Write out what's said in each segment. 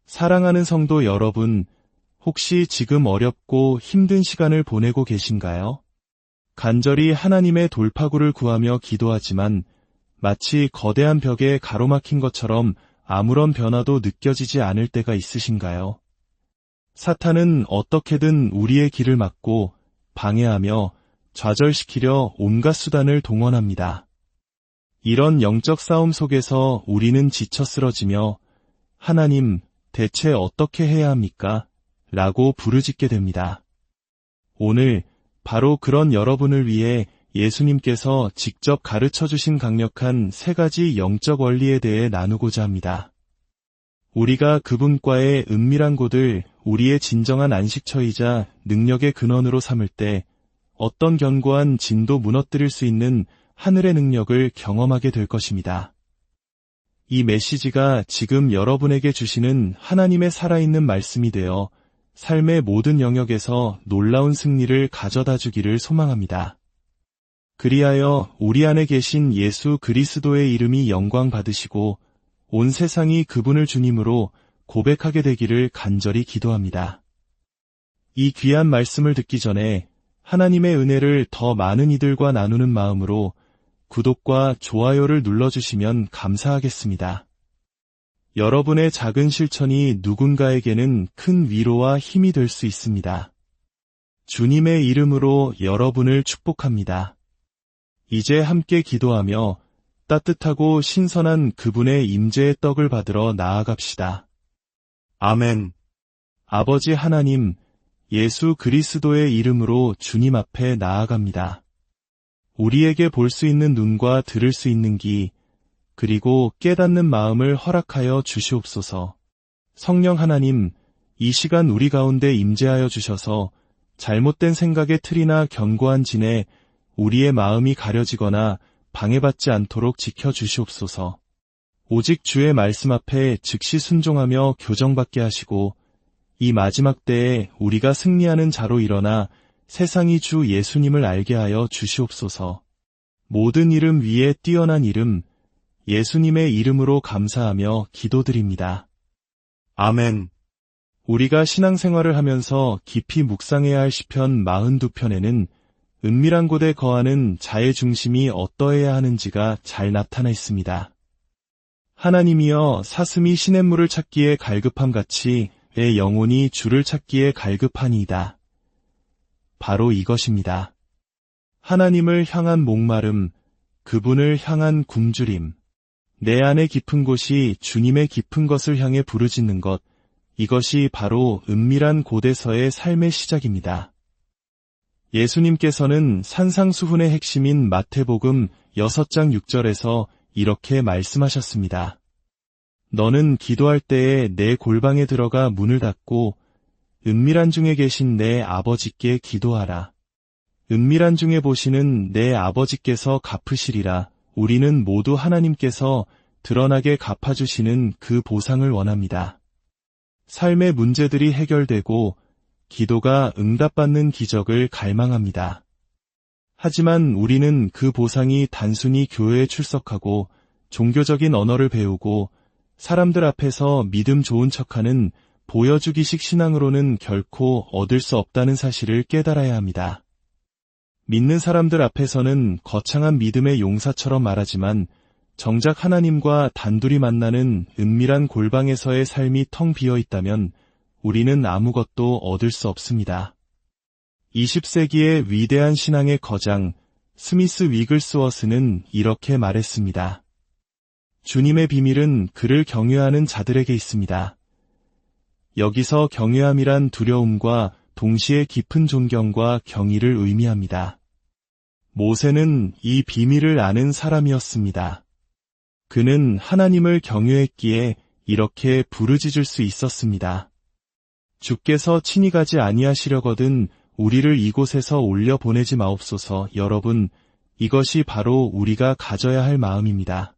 사랑하는 성도 여러분, 혹시 지금 어렵고 힘든 시간을 보내고 계신가요? 간절히 하나님의 돌파구를 구하며 기도하지만 마치 거대한 벽에 가로막힌 것처럼 아무런 변화도 느껴지지 않을 때가 있으신가요? 사탄은 어떻게든 우리의 길을 막고 방해하며 좌절시키려 온갖 수단을 동원합니다. 이런 영적 싸움 속에서 우리는 지쳐 쓰러지며 하나님, 대체 어떻게 해야 합니까? 라고 부르짖게 됩니다. 오늘 바로 그런 여러분을 위해 예수님께서 직접 가르쳐 주신 강력한 3가지 영적 원리에 대해 나누고자 합니다. 우리가 그분과의 은밀한 곳을 우리의 진정한 안식처이자 능력의 근원으로 삼을 때 어떤 견고한 진도 무너뜨릴 수 있는 하늘의 능력을 경험하게 될 것입니다. 이 메시지가 지금 여러분에게 주시는 하나님의 살아있는 말씀이 되어 삶의 모든 영역에서 놀라운 승리를 가져다 주기를 소망합니다. 그리하여 우리 안에 계신 예수 그리스도의 이름이 영광 받으시고 온 세상이 그분을 주님으로 고백하게 되기를 간절히 기도합니다. 이 귀한 말씀을 듣기 전에 하나님의 은혜를 더 많은 이들과 나누는 마음으로 구독과 좋아요를 눌러주시면 감사하겠습니다. 여러분의 작은 실천이 누군가에게는 큰 위로와 힘이 될 수 있습니다. 주님의 이름으로 여러분을 축복합니다. 이제 함께 기도하며 따뜻하고 신선한 그분의 임재의 떡을 받으러 나아갑시다. 아멘. 아버지 하나님, 예수 그리스도의 이름으로 주님 앞에 나아갑니다. 우리에게 볼 수 있는 눈과 들을 수 있는 귀, 그리고 깨닫는 마음을 허락하여 주시옵소서. 성령 하나님, 이 시간 우리 가운데 임재하여 주셔서 잘못된 생각의 틀이나 견고한 진에 우리의 마음이 가려지거나 방해받지 않도록 지켜주시옵소서. 오직 주의 말씀 앞에 즉시 순종하며 교정받게 하시고 이 마지막 때에 우리가 승리하는 자로 일어나 세상이 주 예수님을 알게 하여 주시옵소서. 모든 이름 위에 뛰어난 이름, 예수님의 이름으로 감사하며 기도드립니다. 아멘. 우리가 신앙생활을 하면서 깊이 묵상해야 할 시편 42편에는 은밀한 곳에 거하는 자의 중심이 어떠해야 하는지가 잘 나타나 있습니다. 하나님이여 사슴이 시냇물을 찾기에 갈급함같이 내 영혼이 주를 찾기에 갈급하니이다. 바로 이것입니다. 하나님을 향한 목마름, 그분을 향한 굶주림, 내 안의 깊은 곳이 주님의 깊은 것을 향해 부르짖는 것, 이것이 바로 은밀한 곳에서의 삶의 시작입니다. 예수님께서는 산상수훈의 핵심인 마태복음 6장 6절에서 이렇게 말씀하셨습니다. 너는 기도할 때에 내 골방에 들어가 문을 닫고 은밀한 중에 계신 내 아버지께 기도하라. 은밀한 중에 보시는 내 아버지께서 갚으시리라. 우리는 모두 하나님께서 드러나게 갚아주시는 그 보상을 원합니다. 삶의 문제들이 해결되고 기도가 응답받는 기적을 갈망합니다. 하지만 우리는 그 보상이 단순히 교회에 출석하고 종교적인 언어를 배우고 사람들 앞에서 믿음 좋은 척하는 보여주기식 신앙으로는 결코 얻을 수 없다는 사실을 깨달아야 합니다. 믿는 사람들 앞에서는 거창한 믿음의 용사처럼 말하지만 정작 하나님과 단둘이 만나는 은밀한 골방에서의 삶이 텅 비어 있다면 우리는 아무것도 얻을 수 없습니다. 20세기의 위대한 신앙의 거장 스미스 위글스워스는 이렇게 말했습니다. 주님의 비밀은 그를 경외하는 자들에게 있습니다. 여기서 경외함이란 두려움과 동시에 깊은 존경과 경의를 의미합니다. 모세는 이 비밀을 아는 사람이었습니다. 그는 하나님을 경외했기에 이렇게 부르짖을 수 있었습니다. 주께서 친히 가지 아니하시려거든 우리를 이곳에서 올려보내지 마옵소서. 여러분, 이것이 바로 우리가 가져야 할 마음입니다.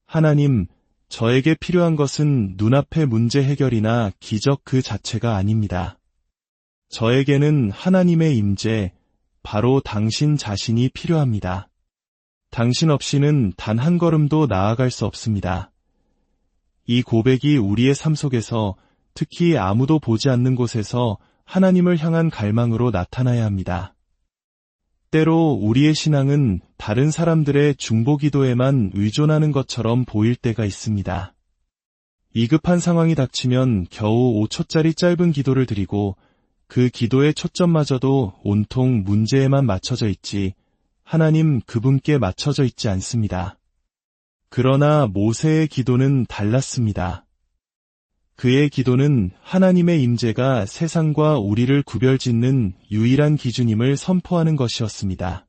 하나님, 저에게 필요한 것은 눈앞의 문제 해결이나 기적 그 자체가 아닙니다. 저에게는 하나님의 임재, 바로 당신 자신이 필요합니다. 당신 없이는 단 한 걸음도 나아갈 수 없습니다. 이 고백이 우리의 삶 속에서 특히 아무도 보지 않는 곳에서 하나님을 향한 갈망으로 나타나야 합니다. 때로 우리의 신앙은 다른 사람들의 중보기도에만 의존하는 것처럼 보일 때가 있습니다. 위급한 상황이 닥치면 겨우 5초짜리 짧은 기도를 드리고 그 기도의 초점마저도 온통 문제에만 맞춰져 있지 하나님 그분께 맞춰져 있지 않습니다. 그러나 모세의 기도는 달랐습니다. 그의 기도는 하나님의 임재가 세상과 우리를 구별짓는 유일한 기준임을 선포하는 것이었습니다.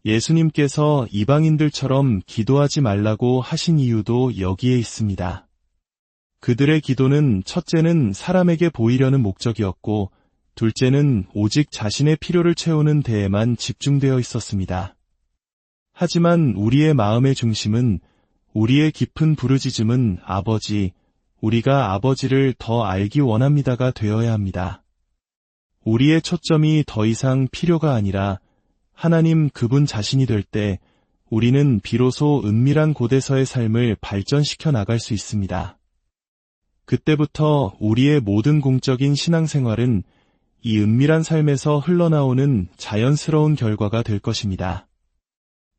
예수님께서 이방인들처럼 기도하지 말라고 하신 이유도 여기에 있습니다. 그들의 기도는 첫째는 사람에게 보이려는 목적이었고 둘째는 오직 자신의 필요를 채우는 데에만 집중되어 있었습니다. 하지만 우리의 마음의 중심은, 우리의 깊은 부르짖음은 아버지, 우리가 아버지를 더 알기 원합니다가 되어야 합니다. 우리의 초점이 더 이상 필요가 아니라 하나님 그분 자신이 될 때 우리는 비로소 은밀한 곳에서의 삶을 발전시켜 나갈 수 있습니다. 그때부터 우리의 모든 공적인 신앙생활은 이 은밀한 삶에서 흘러나오는 자연스러운 결과가 될 것입니다.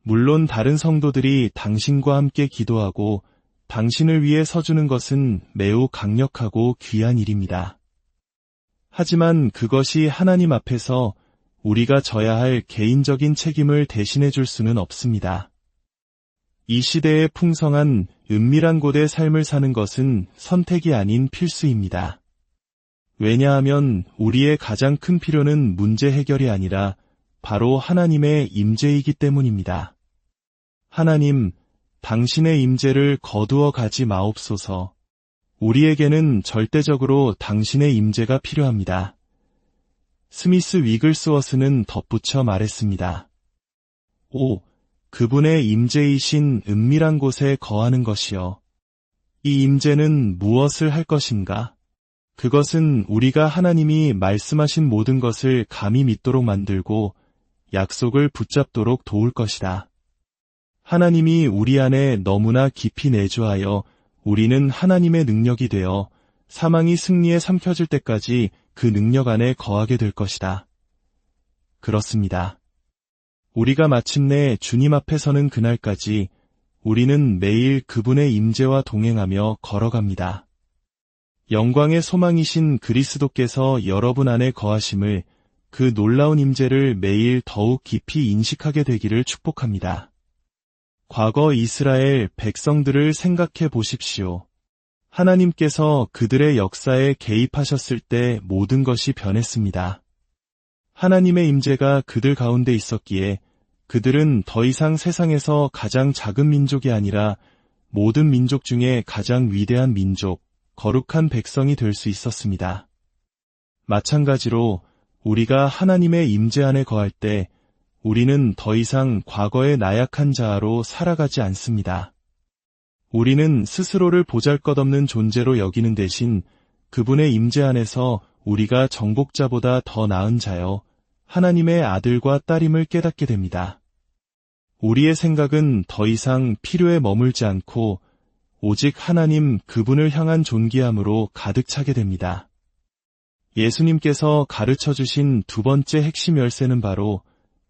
물론 다른 성도들이 당신과 함께 기도하고 당신을 위해 서주는 것은 매우 강력하고 귀한 일입니다. 하지만 그것이 하나님 앞에서 우리가 져야 할 개인적인 책임을 대신해 줄 수는 없습니다. 이 시대의 풍성한 은밀한 곳의 삶을 사는 것은 선택이 아닌 필수입니다. 왜냐하면 우리의 가장 큰 필요는 문제 해결이 아니라 바로 하나님의 임재이기 때문입니다. 하나님, 당신의 임재를 거두어 가지 마옵소서. 우리에게는 절대적으로 당신의 임재가 필요합니다. 스미스 위글스워스는 덧붙여 말했습니다. 5. 그분의 임재이신 은밀한 곳에 거하는 것이요. 이 임재는 무엇을 할 것인가? 그것은 우리가 하나님이 말씀하신 모든 것을 감히 믿도록 만들고 약속을 붙잡도록 도울 것이다. 하나님이 우리 안에 너무나 깊이 내주하여 우리는 하나님의 능력이 되어 사망이 승리에 삼켜질 때까지 그 능력 안에 거하게 될 것이다. 그렇습니다. 우리가 마침내 주님 앞에 서는 그날까지 우리는 매일 그분의 임재와 동행하며 걸어갑니다. 영광의 소망이신 그리스도께서 여러분 안에 거하심을, 그 놀라운 임재를 매일 더욱 깊이 인식하게 되기를 축복합니다. 과거 이스라엘 백성들을 생각해 보십시오. 하나님께서 그들의 역사에 개입하셨을 때 모든 것이 변했습니다. 하나님의 임재가 그들 가운데 있었기에 그들은 더 이상 세상에서 가장 작은 민족이 아니라 모든 민족 중에 가장 위대한 민족, 거룩한 백성이 될 수 있었습니다. 마찬가지로 우리가 하나님의 임재 안에 거할 때 우리는 더 이상 과거의 나약한 자아로 살아가지 않습니다. 우리는 스스로를 보잘것없는 존재로 여기는 대신 그분의 임재 안에서 우리가 정복자보다 더 나은 자여 하나님의 아들과 딸임을 깨닫게 됩니다. 우리의 생각은 더 이상 필요에 머물지 않고 오직 하나님 그분을 향한 존귀함으로 가득 차게 됩니다. 예수님께서 가르쳐 주신 두 번째 핵심 열쇠는 바로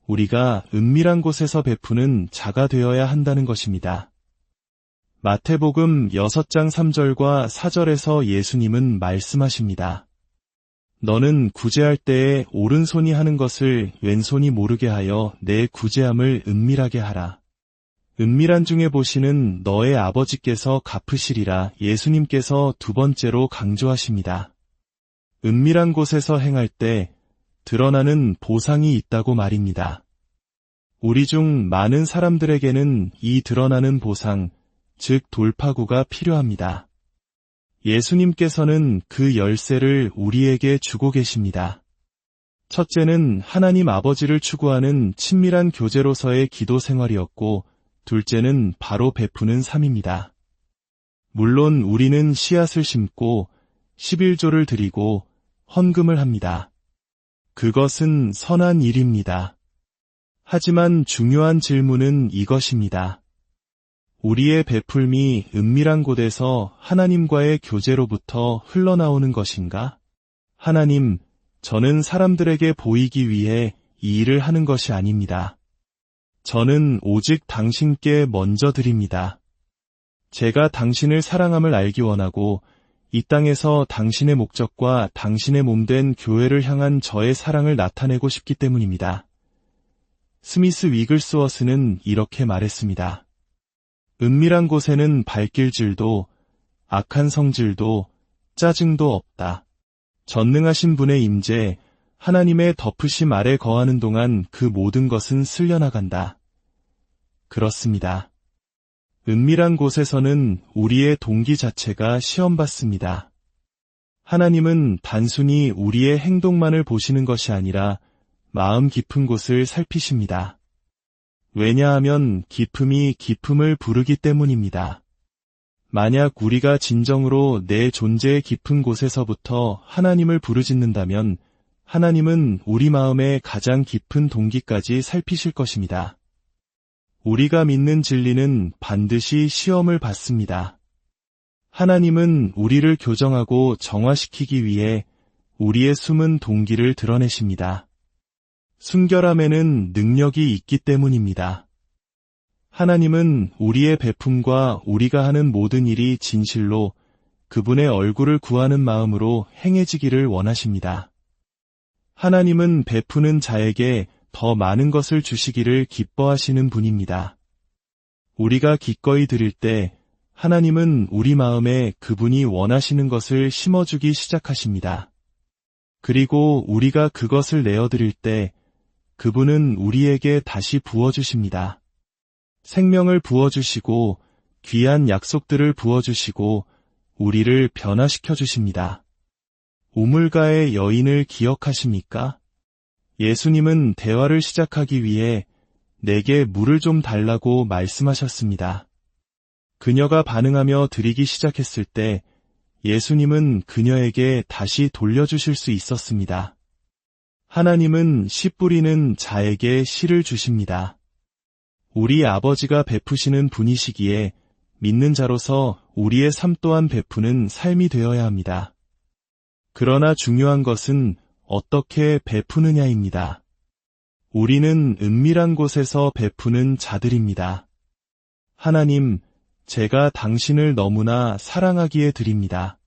우리가 은밀한 곳에서 베푸는 자가 되어야 한다는 것입니다. 마태복음 6장 3절과 4절에서 예수님은 말씀하십니다. 너는 구제할 때에 오른손이 하는 것을 왼손이 모르게 하여 내 구제함을 은밀하게 하라. 은밀한 중에 보시는 너의 아버지께서 갚으시리라. 예수님께서 두 번째로 강조하십니다. 은밀한 곳에서 행할 때 드러나는 보상이 있다고 말입니다. 우리 중 많은 사람들에게는 이 드러나는 보상, 즉 돌파구가 필요합니다. 예수님께서는 그 열쇠를 우리에게 주고 계십니다. 첫째는 하나님 아버지를 추구하는 친밀한 교제로서의 기도 생활이었고, 둘째는 바로 베푸는 삶입니다. 물론 우리는 씨앗을 심고 11조를 드리고 헌금을 합니다. 그것은 선한 일입니다. 하지만 중요한 질문은 이것입니다. 우리의 베풀미 은밀한 곳에서 하나님과의 교제로부터 흘러나오는 것인가? 하나님, 저는 사람들에게 보이기 위해 이 일을 하는 것이 아닙니다. 저는 오직 당신께 먼저 드립니다. 제가 당신을 사랑함을 알기 원하고 이 땅에서 당신의 목적과 당신의 몸된 교회를 향한 저의 사랑을 나타내고 싶기 때문입니다. 스미스 위글스워스는 이렇게 말했습니다. 은밀한 곳에는 발길질도 악한 성질도 짜증도 없다. 전능하신 분의 임재, 하나님의 덮으심 아래 거하는 동안 그 모든 것은 쓸려나간다. 그렇습니다. 은밀한 곳에서는 우리의 동기 자체가 시험받습니다. 하나님은 단순히 우리의 행동만을 보시는 것이 아니라 마음 깊은 곳을 살피십니다. 왜냐하면 깊음이 깊음을 부르기 때문입니다. 만약 우리가 진정으로 내 존재의 깊은 곳에서부터 하나님을 부르짖는다면 하나님은 우리 마음의 가장 깊은 동기까지 살피실 것입니다. 우리가 믿는 진리는 반드시 시험을 받습니다. 하나님은 우리를 교정하고 정화시키기 위해 우리의 숨은 동기를 드러내십니다. 순결함에는 능력이 있기 때문입니다. 하나님은 우리의 베품과 우리가 하는 모든 일이 진실로 그분의 얼굴을 구하는 마음으로 행해지기를 원하십니다. 하나님은 베푸는 자에게 더 많은 것을 주시기를 기뻐하시는 분입니다. 우리가 기꺼이 드릴 때 하나님은 우리 마음에 그분이 원하시는 것을 심어주기 시작하십니다. 그리고 우리가 그것을 내어드릴 때 그분은 우리에게 다시 부어주십니다. 생명을 부어주시고 귀한 약속들을 부어주시고 우리를 변화시켜 주십니다. 우물가의 여인을 기억하십니까? 예수님은 대화를 시작하기 위해 내게 물을 좀 달라고 말씀하셨습니다. 그녀가 반응하며 드리기 시작했을 때 예수님은 그녀에게 다시 돌려주실 수 있었습니다. 하나님은 씨 뿌리는 자에게 씨를 주십니다. 우리 아버지가 베푸시는 분이시기에 믿는 자로서 우리의 삶 또한 베푸는 삶이 되어야 합니다. 그러나 중요한 것은 어떻게 베푸느냐입니다. 우리는 은밀한 곳에서 베푸는 자들입니다. 하나님, 제가 당신을 너무나 사랑하기에 드립니다.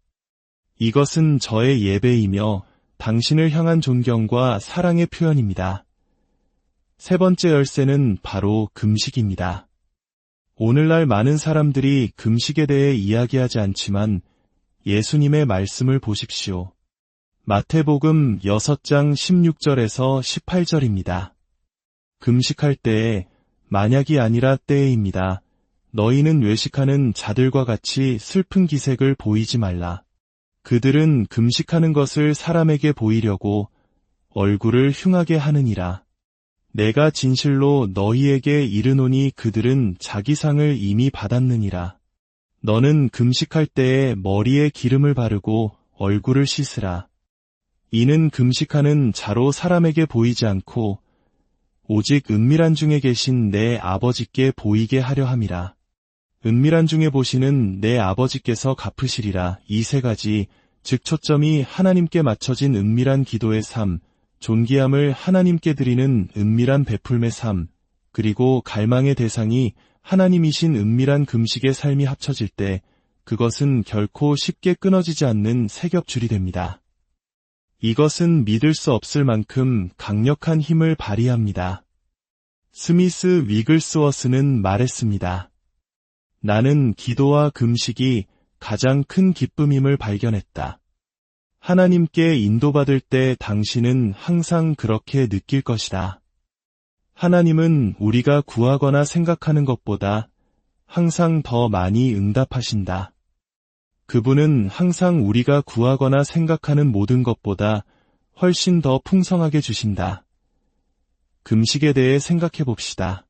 이것은 저의 예배이며 당신을 향한 존경과 사랑의 표현입니다. 세 번째 열쇠는 바로 금식입니다. 오늘날 많은 사람들이 금식에 대해 이야기하지 않지만 예수님의 말씀을 보십시오. 마태복음 6장 16절에서 18절입니다. 금식할 때에 만약이 아니라 때에입니다. 너희는 외식하는 자들과 같이 슬픈 기색을 보이지 말라. 그들은 금식하는 것을 사람에게 보이려고 얼굴을 흉하게 하느니라. 내가 진실로 너희에게 이르노니 그들은 자기 상을 이미 받았느니라. 너는 금식할 때에 머리에 기름을 바르고 얼굴을 씻으라. 이는 금식하는 자로 사람에게 보이지 않고 오직 은밀한 중에 계신 내 아버지께 보이게 하려 함이라. 은밀한 중에 보시는 내 아버지께서 갚으시리라. 이 세 가지, 즉 초점이 하나님께 맞춰진 은밀한 기도의 삶, 존귀함을 하나님께 드리는 은밀한 베풀매 삶, 그리고 갈망의 대상이 하나님이신 은밀한 금식의 삶이 합쳐질 때 그것은 결코 쉽게 끊어지지 않는 세겹줄이 됩니다. 이것은 믿을 수 없을 만큼 강력한 힘을 발휘합니다. 스미스 위글스워스는 말했습니다. 나는 기도와 금식이 가장 큰 기쁨임을 발견했다. 하나님께 인도받을 때 당신은 항상 그렇게 느낄 것이다. 하나님은 우리가 구하거나 생각하는 것보다 항상 더 많이 응답하신다. 그분은 항상 우리가 구하거나 생각하는 모든 것보다 훨씬 더 풍성하게 주신다. 금식에 대해 생각해 봅시다.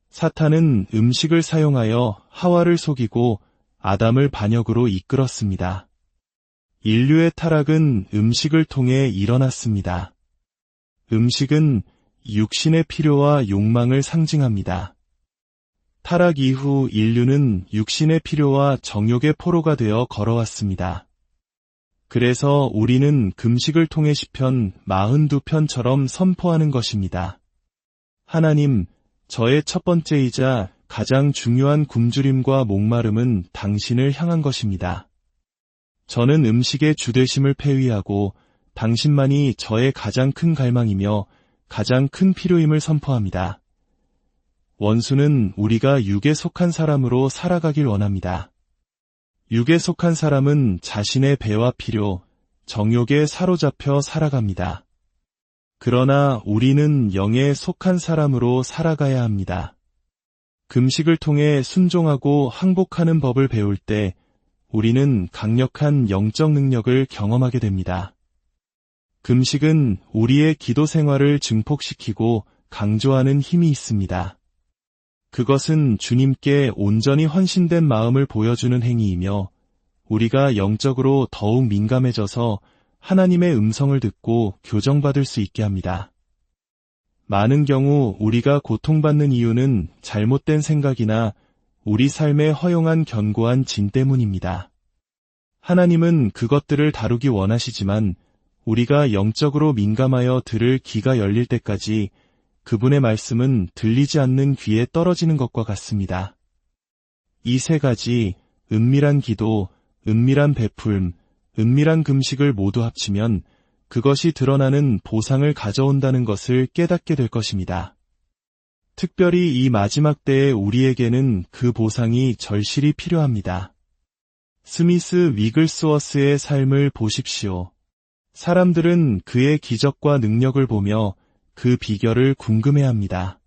사탄은 음식을 사용하여 하와를 속이고 아담을 반역으로 이끌었습니다. 인류의 타락은 음식을 통해 일어났습니다. 음식은 육신의 필요와 욕망을 상징합니다. 타락 이후 인류는 육신의 필요와 정욕의 포로가 되어 걸어왔습니다. 그래서 우리는 금식을 통해 시편 42편처럼 선포하는 것입니다. 하나님, 저의 첫 번째이자 가장 중요한 굶주림과 목마름은 당신을 향한 것입니다. 저는 음식의 주되심을 폐위하고 당신만이 저의 가장 큰 갈망이며 가장 큰 필요임을 선포합니다. 원수는 우리가 육에 속한 사람으로 살아가길 원합니다. 육에 속한 사람은 자신의 배와 필요, 정욕에 사로잡혀 살아갑니다. 그러나 우리는 영에 속한 사람으로 살아가야 합니다. 금식을 통해 순종하고 항복하는 법을 배울 때 우리는 강력한 영적 능력을 경험하게 됩니다. 금식은 우리의 기도 생활을 증폭시키고 강조하는 힘이 있습니다. 그것은 주님께 온전히 헌신된 마음을 보여주는 행위이며 우리가 영적으로 더욱 민감해져서 하나님의 음성을 듣고 교정받을 수 있게 합니다. 많은 경우 우리가 고통받는 이유는 잘못된 생각이나 우리 삶에 허용한 견고한 진 때문입니다. 하나님은 그것들을 다루기 원하시지만 우리가 영적으로 민감하여 들을 귀가 열릴 때까지 그분의 말씀은 들리지 않는 귀에 떨어지는 것과 같습니다. 이 세 가지, 은밀한 기도, 은밀한 베풀m, 은밀한 금식을 모두 합치면 그것이 드러나는 보상을 가져온다는 것을 깨닫게 될 것입니다. 특별히 이 마지막 때에 우리에게는 그 보상이 절실히 필요합니다. 스미스 위글스워스의 삶을 보십시오. 사람들은 그의 기적과 능력을 보며 그 비결을 궁금해합니다.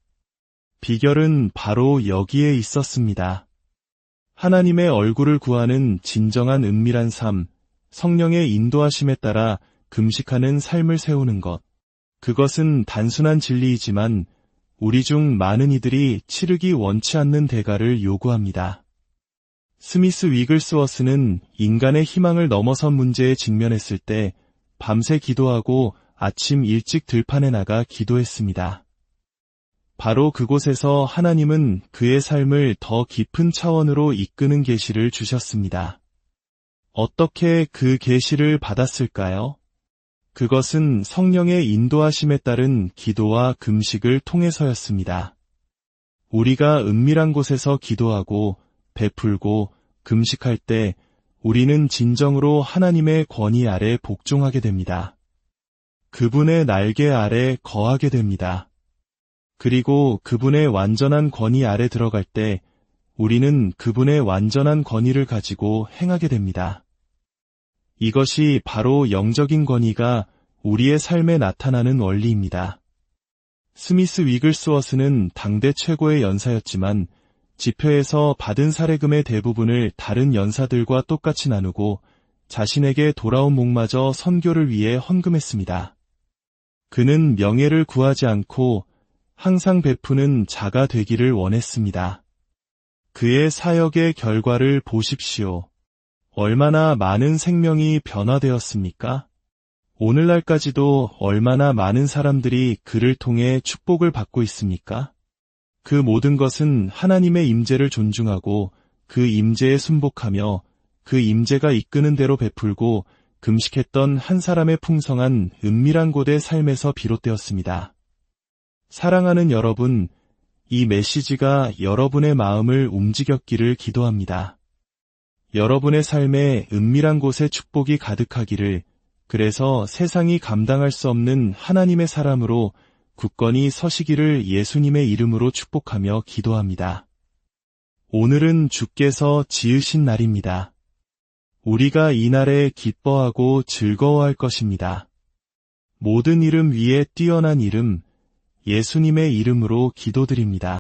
비결은 바로 여기에 있었습니다. 하나님의 얼굴을 구하는 진정한 은밀한 삶, 성령의 인도하심에 따라 금식하는 삶을 세우는 것. 그것은 단순한 진리이지만 우리 중 많은 이들이 치르기 원치 않는 대가를 요구합니다. 스미스 위글스워스는 인간의 희망을 넘어선 문제에 직면했을 때 밤새 기도하고 아침 일찍 들판에 나가 기도했습니다. 바로 그곳에서 하나님은 그의 삶을 더 깊은 차원으로 이끄는 계시를 주셨습니다. 어떻게 그 계시를 받았을까요? 그것은 성령의 인도하심에 따른 기도와 금식을 통해서였습니다. 우리가 은밀한 곳에서 기도하고 베풀고 금식할 때 우리는 진정으로 하나님의 권위 아래 복종하게 됩니다. 그분의 날개 아래 거하게 됩니다. 그리고 그분의 완전한 권위 아래 들어갈 때 우리는 그분의 완전한 권위를 가지고 행하게 됩니다. 이것이 바로 영적인 권위가 우리의 삶에 나타나는 원리입니다. 스미스 위글스워스는 당대 최고의 연사였지만 집회에서 받은 사례금의 대부분을 다른 연사들과 똑같이 나누고 자신에게 돌아온 목마저 선교를 위해 헌금했습니다. 그는 명예를 구하지 않고 항상 베푸는 자가 되기를 원했습니다. 그의 사역의 결과를 보십시오. 얼마나 많은 생명이 변화되었습니까? 오늘날까지도 얼마나 많은 사람들이 그를 통해 축복을 받고 있습니까? 그 모든 것은 하나님의 임재를 존중하고 그 임재에 순복하며 그 임재가 이끄는 대로 베풀고 금식했던 한 사람의 풍성한 은밀한 곳의 삶에서 비롯되었습니다. 사랑하는 여러분, 이 메시지가 여러분의 마음을 움직였기를 기도합니다. 여러분의 삶에 은밀한 곳에 축복이 가득하기를, 그래서 세상이 감당할 수 없는 하나님의 사람으로 굳건히 서시기를 예수님의 이름으로 축복하며 기도합니다. 오늘은 주께서 지으신 날입니다. 우리가 이 날에 기뻐하고 즐거워할 것입니다. 모든 이름 위에 뛰어난 이름, 예수님의 이름으로 기도드립니다.